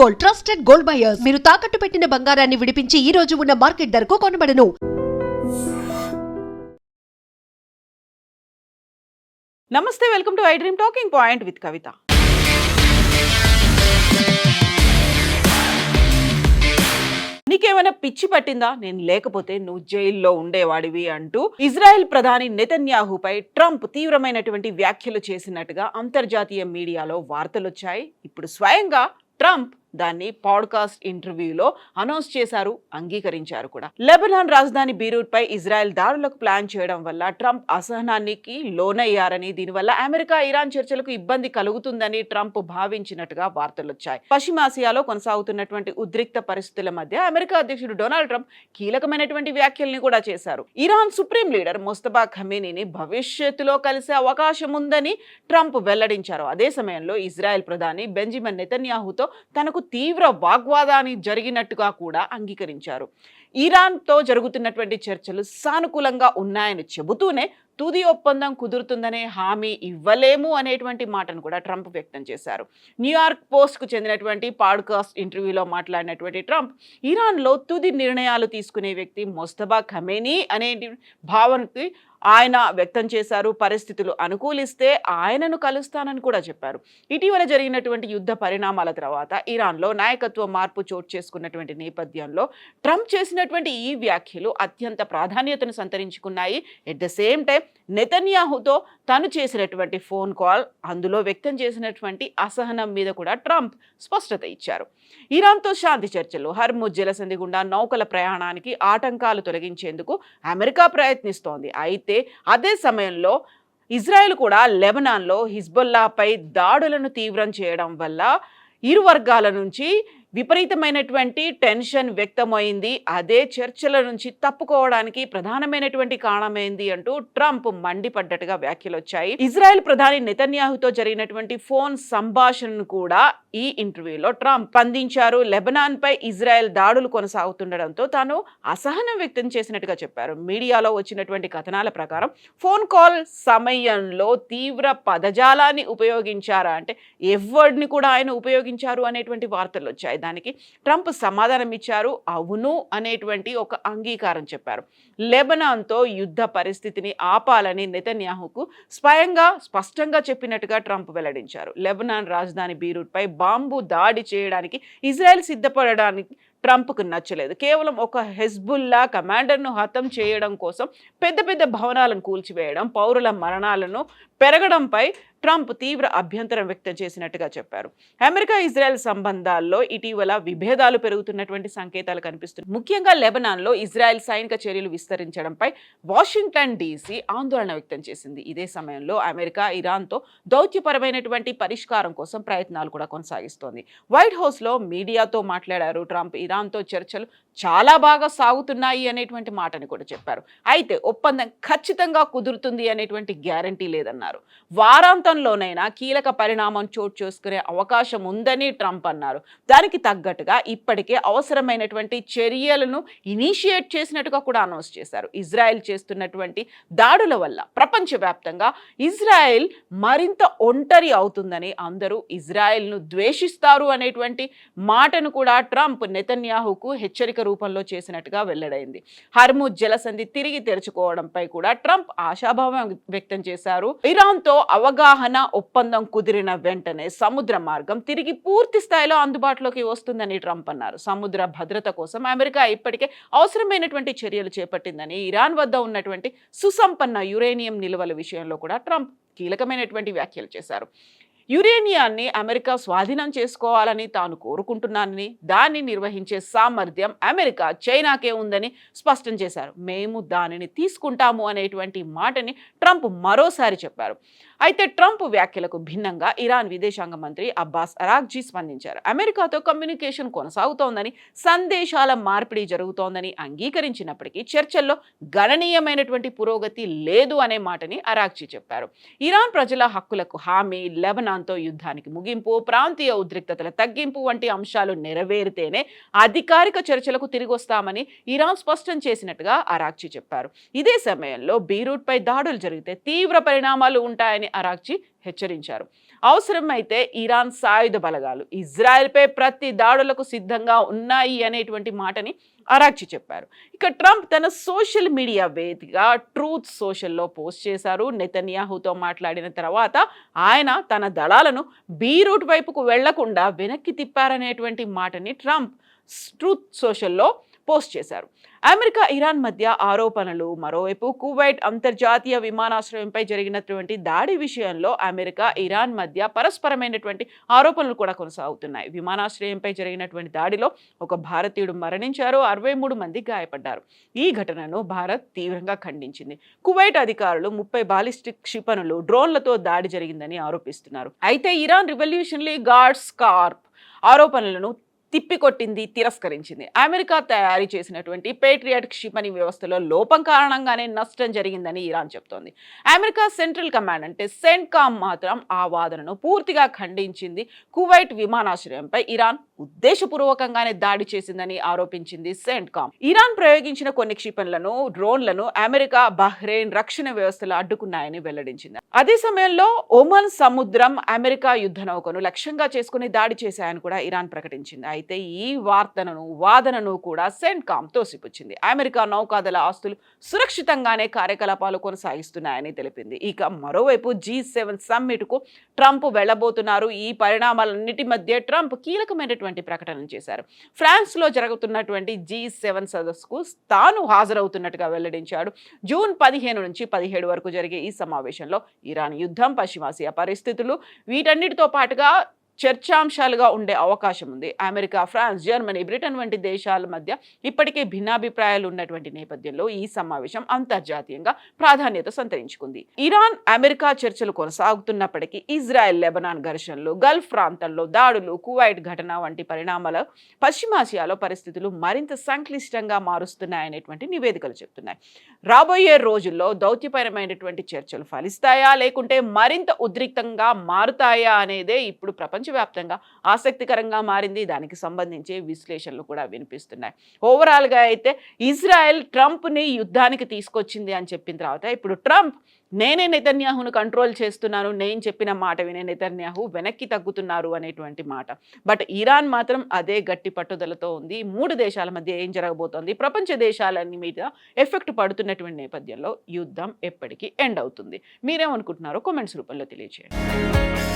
Gold, trusted gold buyers. మీరు తాకట్టు పెట్టిన బంగారాన్ని విడిపించి ఈ రోజు ఉన్న మార్కెట్ ధరకు కొనబడను. నమస్తే, welcome to I dream talking point with Kavitha. నీకేమైనా పిచ్చి పట్టిందా, నేను లేకపోతే నువ్వు జైల్లో ఉండేవాడివి అంటూ ఇజ్రాయెల్ ప్రధాని నెతన్యాహుపై ట్రంప్ తీవ్రమైనటువంటి వ్యాఖ్యలు చేసినట్టుగా అంతర్జాతీయ మీడియాలో వార్తలు వచ్చాయి. ఇప్పుడు స్వయంగా ట్రంప్ దాన్ని పాడ్కాస్ట్ ఇంటర్వ్యూలో అనౌన్స్ చేశారు, అంగీకరించారు కూడా. లెబనాన్ రాజధాని బీరూట్ పై ఇజ్రాయెల్ దాడులకు ప్లాన్ చేయడం వల్ల ట్రంప్ అసహనానికి లోనయ్యారని, దీనివల్ల అమెరికా ఇరాన్ చర్చలకు ఇబ్బంది కలుగుతుందని ట్రంప్ భావించినట్టుగా వార్తలు వచ్చాయి. పశ్చిమాసియాలో కొనసాగుతున్నటువంటి ఉద్రిక్త పరిస్థితుల మధ్య అమెరికా అధ్యక్షుడు డొనాల్డ్ ట్రంప్ కీలకమైనటువంటి వ్యాఖ్యల్ని కూడా చేశారు. ఇరాన్ సుప్రీం లీడర్ ముస్తఫా ఖమేనీని భవిష్యత్తులో కలిసే అవకాశం ఉందని ట్రంప్ వెల్లడించారు. అదే సమయంలో ఇజ్రాయెల్ ప్రధాని బెంజమిన్ నెతన్యాహుతో తనకు తీవ్ర వాగ్వాదాన్ని జరిగినట్టుగా కూడా అంగీకరించారు. ఇరాన్తో జరుగుతున్నటువంటి చర్చలు సానుకూలంగా ఉన్నాయని చెబుతూనే తుది ఒప్పందం కుదురుతుందనే హామీ ఇవ్వలేము అనేటువంటి మాటను కూడా ట్రంప్ వ్యక్తం చేశారు. న్యూయార్క్ పోస్ట్కు చెందినటువంటి పాడ్కాస్ట్ ఇంటర్వ్యూలో మాట్లాడినటువంటి ట్రంప్ ఇరాన్లో తుది నిర్ణయాలు తీసుకునే వ్యక్తి ముస్తఫా ఖమేనీ అనే భావనకి ఆయన వ్యక్తం చేశారు. పరిస్థితులు అనుకూలిస్తే ఆయనను కలుస్తానని కూడా చెప్పారు. ఇటీవల జరిగినటువంటి యుద్ధ పరిణామాల తర్వాత ఇరాన్లో నాయకత్వ మార్పు చోటు చేసుకున్నటువంటి నేపథ్యంలో ట్రంప్ చేసినటువంటి ఈ వ్యాఖ్యలు అత్యంత ప్రాధాన్యతను సంతరించుకున్నాయి. ఎట్ ద సేమ్ టైం నెతన్యాహుతో తను చేసినటువంటి ఫోన్ కాల్, అందులో వ్యక్తం చేసినటువంటి అసహనం మీద కూడా ట్రంప్ స్పష్టత ఇచ్చారు. ఇరాన్తో శాంతి చర్చలు, హర్ముజ్ జలసంధి గుండా నౌకల ప్రయాణానికి ఆటంకాలు తొలగించేందుకు అమెరికా ప్రయత్నిస్తోంది. అయితే అదే సమయంలో ఇజ్రాయెల్ కూడా లెబనాన్లో హిజ్బుల్లాపై దాడులను తీవ్రం చేయడం వల్ల ఇరు వర్గాల నుంచి విపరీతమైనటువంటి టెన్షన్ వ్యక్తమైంది. అదే చర్చల నుంచి తప్పుకోవడానికి ప్రధానమైనటువంటి కారణమైంది అంటూ ట్రంప్ మండిపడ్డట్టుగా వ్యాఖ్యలు వచ్చాయి. ఇజ్రాయెల్ ప్రధాని నెతన్యాహుతో జరిగినటువంటి ఫోన్ సంభాషణను కూడా ఈ ఇంటర్వ్యూలో ట్రంప్ స్పందించారు. లెబనాన్ పై ఇజ్రాయెల్ దాడులు కొనసాగుతుండడంతో తాను అసహనం వ్యక్తం చేసినట్టుగా చెప్పారు. మీడియాలో వచ్చినటువంటి కథనాల ప్రకారం ఫోన్ కాల్ సమయంలో తీవ్ర పదజాలాన్ని ఉపయోగించారా అంటే ఎవర్డ్ని కూడా ఆయన ఉపయోగించారు అనేటువంటి వార్తలు వచ్చాయి. దానికి ట్రంప్ సమాధానం ఇచ్చారు, అవును అనేటువంటి ఒక అంగీకారం చెప్పారు. లెబనాన్తో యుద్ధ పరిస్థితిని ఆపాలని నెతన్యాహుకు స్పష్టంగా చెప్పినట్టుగా ట్రంప్ వెల్లడించారు. లెబనాన్ రాజధాని బీరూట్ పై బాంబు దాడి చేయడానికి ఇజ్రాయెల్ సిద్ధపడడానికి ట్రంప్కు నచ్చలేదు. కేవలం ఒక హెజ్బుల్లా కమాండర్ను హతం చేయడం కోసం పెద్ద పెద్ద భవనాలను కూల్చివేయడం, పౌరుల మరణాలను పెరగడంపై ట్రంప్ తీవ్ర అభ్యంతరం వ్యక్తం చేసినట్టుగా చెప్పారు. అమెరికా ఇజ్రాయెల్ సంబంధాల్లో ఇటీవల విభేదాలు పెరుగుతున్నటువంటి సంకేతాలు కనిపిస్తున్నాయి. ముఖ్యంగా లెబనాన్లో ఇజ్రాయెల్ సైనిక చర్యలు విస్తరించడంపై వాషింగ్టన్ డీసీ ఆందోళన వ్యక్తం చేసింది. ఇదే సమయంలో అమెరికా ఇరాన్తో దౌత్యపరమైనటువంటి పరిష్కారం కోసం ప్రయత్నాలు కూడా కొనసాగిస్తోంది. వైట్ హౌస్లో మీడియాతో మాట్లాడారు ట్రంప్. ఇరాన్తో చర్చలు చాలా బాగా సాగుతున్నాయి అనేటువంటి మాటని కూడా చెప్పారు. అయితే ఒప్పందం ఖచ్చితంగా కుదురుతుంది అనేటువంటి గ్యారంటీ లేదన్నారు. వారాంతంలోనైనా కీలక పరిణామం చోటు చేసుకునే అవకాశం ఉందని ట్రంప్ అన్నారు. దానికి తగ్గట్టుగా ఇప్పటికే అవసరమైనటువంటి చర్యలను ఇనిషియేట్ చేసినట్టుగా కూడా అనౌన్స్ చేశారు. ఇజ్రాయెల్ చేస్తున్నటువంటి దాడుల వల్ల ప్రపంచవ్యాప్తంగా ఇజ్రాయెల్ మరింత ఒంటరి అవుతుందని, అందరూ ఇజ్రాయెల్ను ద్వేషిస్తారు అనేటువంటి మాటను కూడా ట్రంప్ నెతన్యాహుకు హెచ్చరిక రూపంలో చేసినట్టుగా వెల్లడైంది. హర్ముజ్ జలసంధి తిరిగి తెరుచుకోవడంపై కూడా ట్రంప్ ఆశాభావం వ్యక్తం చేశారు. ఇరాన్తో అవగాహన ఒప్పందం కుదిరిన వెంటనే సముద్ర మార్గం తిరిగి పూర్తి స్థాయిలో అందుబాటులోకి వస్తుందని ట్రంప్ అన్నారు. సముద్ర భద్రత కోసం అమెరికా ఇప్పటికే అవసరమైనటువంటి చర్యలు చేపట్టిందని, ఇరాన్ వద్ద ఉన్నటువంటి సుసంపన్న యురేనియం నిల్వల విషయంలో కూడా ట్రంప్ కీలకమైనటువంటి వ్యాఖ్యలు చేశారు. యురేనియాన్ని అమెరికా స్వాధీనం చేసుకోవాలని తాను కోరుకుంటున్నానని, దాన్ని నిర్వహించే సామర్థ్యం అమెరికా, చైనాకే ఉందని స్పష్టం చేశారు. మేము దానిని తీసుకుంటాము అనేటువంటి మాటని ట్రంప్ మరోసారి చెప్పారు. అయితే ట్రంప్ వ్యాఖ్యలకు భిన్నంగా ఇరాన్ విదేశాంగ మంత్రి అబ్బాస్ అరాగ్జీ స్పందించారు. అమెరికాతో కమ్యూనికేషన్ కొనసాగుతోందని, సందేశాల మార్పిడి జరుగుతోందని అంగీకరించినప్పటికీ చర్చల్లో గణనీయమైనటువంటి పురోగతి లేదు అనే మాటని అరాగ్జీ చెప్పారు. ఇరాన్ ప్రజల హక్కులకు హామీ, లెబనాన్తో యుద్ధానికి ముగింపు, ప్రాంతీయ ఉద్రిక్తతల తగ్గింపు వంటి అంశాలు నెరవేరితేనే అధికారిక చర్చలకు తిరిగొస్తామని ఇరాన్ స్పష్టం చేసినట్టుగా అరాగ్జీ చెప్పారు. ఇదే సమయంలో బీరూట్ పై దాడులు జరిగితే తీవ్ర పరిణామాలు ఉంటాయని అరాగ్జీ హెచ్చరించారు. అవసరమైతే ఇరాన్ సాయుధ బలగాలు ఇజ్రాయెల్పై ప్రతి దాడులకు సిద్ధంగా ఉన్నాయి అనేటువంటి మాటని అరాక్చి చెప్పారు. ఇక ట్రంప్ తన సోషల్ మీడియా వేదికగా ట్రూత్ సోషల్లో పోస్ట్ చేశారు. నెతన్యాహుతో మాట్లాడిన తర్వాత ఆయన తన దళాలను బీరూట్ వైపుకు వెళ్లకుండా వెనక్కి తిప్పారనేటువంటి మాటని ట్రంప్ ట్రూత్ సోషల్లో పోస్ట్ చేశారు. అమెరికా ఇరాన్ మధ్య ఆరోపణలు, మరోవైపు కువైట్ అంతర్జాతీయ విమానాశ్రయంపై జరిగినటువంటి దాడి విషయంలో అమెరికా ఇరాన్ మధ్య పరస్పరమైనటువంటి ఆరోపణలు కూడా కొనసాగుతున్నాయి. విమానాశ్రయంపై జరిగినటువంటి దాడిలో ఒక భారతీయుడు మరణించారు, 63 మంది గాయపడ్డారు. ఈ ఘటనను భారత్ తీవ్రంగా ఖండించింది. కువైట్ అధికారులు 30 బాలిస్టిక్ క్షిపణులు, డ్రోన్లతో దాడి జరిగిందని ఆరోపిస్తున్నారు. అయితే ఇరాన్ రివల్యూషనరీ గార్డ్స్ కార్ప్ ఆరోపణలను తిప్పికొట్టింది, తిరస్కరించింది. అమెరికా తయారీ చేసినటువంటి పేట్రియాట్ క్షిపణి వ్యవస్థలో లోపం కారణంగానే నష్టం జరిగిందని ఇరాన్ చెప్తోంది. అమెరికా సెంట్రల్ కమాండ్ అంటే సెంట్కామ్ మాత్రం ఆ వాదనను పూర్తిగా ఖండించింది. కువైట్ విమానాశ్రయంపై ఇరాన్ ఉద్దేశపూర్వకంగానే దాడి చేసిందని ఆరోపించింది సెంట్కామ్. ఇరాన్ ప్రయోగించిన కొన్ని క్షిపణులను, డ్రోన్లను అమెరికా, బహ్రెయిన్ రక్షణ వ్యవస్థలు అడ్డుకున్నాయని వెల్లడించింది. అదే సమయంలో ఒమన్ సముద్రం అమెరికా యుద్ధ నౌకను లక్ష్యంగా చేసుకుని దాడి చేశాయని కూడా ఇరాన్ ప్రకటించింది. అయితే ఈ వాదనను కూడా సెంట్కామ్ తోసిపుచ్చింది. అమెరికా నౌకాదళ ఆస్తులు సురక్షితంగానే కార్యకలాపాలు కొనసాగిస్తున్నాయని తెలిపింది. ఇక మరోవైపు G7 సమ్మిట్కు ట్రంప్ వెళ్లబోతున్నారు. ఈ పరిణామాలన్నిటి మధ్య ట్రంప్ కీలకమైనటువంటి ప్రకటనలు చేశారు. ఫ్రాన్స్లో జరుగుతున్నటువంటి G7 సదస్సుకు తాను హాజరవుతున్నట్టుగా వెల్లడించాడు. జూన్ 15 నుంచి 17 వరకు జరిగే ఈ సమావేశంలో ఇరాన్ యుద్ధం, పశ్చిమాసియా పరిస్థితులు వీటన్నిటితో పాటుగా చర్చాంశాలుగా ఉండే అవకాశం ఉంది. అమెరికా, ఫ్రాన్స్, జర్మనీ, బ్రిటన్ వంటి దేశాల మధ్య ఇప్పటికే భిన్నాభిప్రాయాలు ఉన్నటువంటి నేపథ్యంలో ఈ సమావేశం అంతర్జాతీయంగా ప్రాధాన్యత సంతరించుకుంది. ఇరాన్, అమెరికా చర్చలు కొనసాగుతున్నప్పటికీ ఇజ్రాయెల్, లెబనాన్ ఘర్షణలు, గల్ఫ్ ప్రాంతంలో దాడులు, కువైట్ ఘటన వంటి పరిణామాలు పశ్చిమాసియాలో పరిస్థితులు మరింత సంక్లిష్టంగా మారుస్తున్నాయనేటువంటి నివేదికలు చెబుతున్నాయి. రాబోయే రోజుల్లో దౌత్యపరమైనటువంటి చర్చలు ఫలిస్తాయా లేకుంటే మరింత ఉద్రిక్తంగా మారుతాయా అనేదే ఇప్పుడు ప్రపంచవ్యాప్తంగా ఆసక్తికరంగా మారింది. దానికి సంబంధించి విశ్లేషణలు కూడా వినిపిస్తున్నాయి. ఓవరాల్గా అయితే ఇజ్రాయెల్ ట్రంప్ని యుద్ధానికి తీసుకొచ్చింది అని చెప్పిన తర్వాత ఇప్పుడు ట్రంప్ నేనే నెతన్యాహును కంట్రోల్ చేస్తున్నాను, నేను చెప్పిన మాట వినే నెతన్యాహు వెనక్కి తగ్గుతున్నారు అనేటువంటి మాట. బట్ ఇరాన్ మాత్రం అదే గట్టి పట్టుదలతో ఉంది. 3 దేశాల మధ్య ఏం జరగబోతోంది, ప్రపంచ దేశాలన్నీ మీద ఎఫెక్ట్ పడుతున్నటువంటి నేపథ్యంలో యుద్ధం ఎప్పటికీ ఎండ్ అవుతుంది. మీరేమనుకుంటున్నారో కామెంట్స్ రూపంలో తెలియజేయండి.